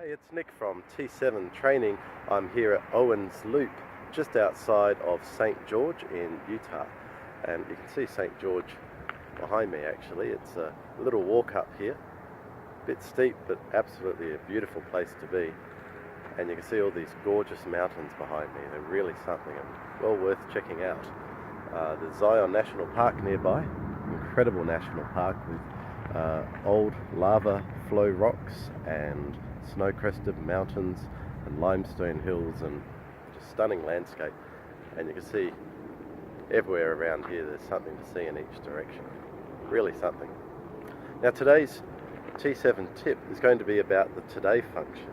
Hey, it's Nick from T7 Training. I'm here at Owens Loop, just outside of St. George in Utah. And you can see St. George behind me actually. It's a little walk up here, a bit steep, but absolutely a beautiful place to be. And you can see all these gorgeous mountains behind me. They're really something and well worth checking out. There's Zion National Park nearby, incredible national park with old lava flow rocks and snow-crested mountains and limestone hills and just stunning landscape. And you can see everywhere around here there's something to see in each direction. Really something. Now today's T7 tip is going to be about the today function.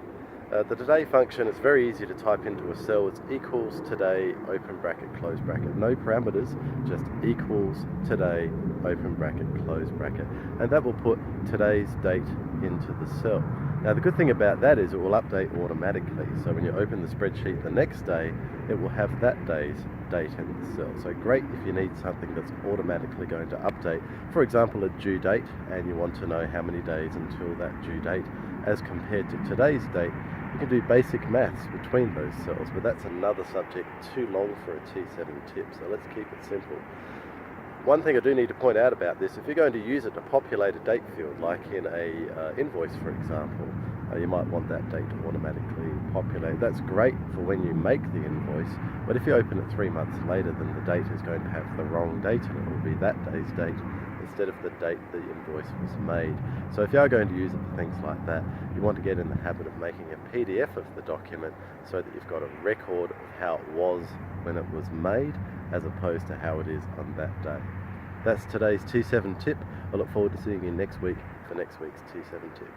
The today function is very easy to type into a cell. It's equals today, open bracket, close bracket. No parameters, just equals today, open bracket, close bracket. And that will put today's date into the cell. Now the good thing about that is it will update automatically. So when you open the spreadsheet the next day, it will have that day's date in the cell. So great if you need something that's automatically going to update. For example, a due date, and you want to know how many days until that due date as compared to today's date. You can do basic maths between those cells, but that's another subject too long for a T7 tip, so let's keep it simple. One thing I do need to point out about this, if you're going to use it to populate a date field, like in a invoice for example, you might want that date to automatically populate. That's great for when you make the invoice, but if you open it 3 months later, then the date is going to have the wrong date and it will be that day's date instead of the date the invoice was made. So if you are going to use it for things like that, you want to get in the habit of making a PDF of the document so that you've got a record of how it was when it was made as opposed to how it is on that day. That's today's T7 tip. I look forward to seeing you next week for next week's T7 tip.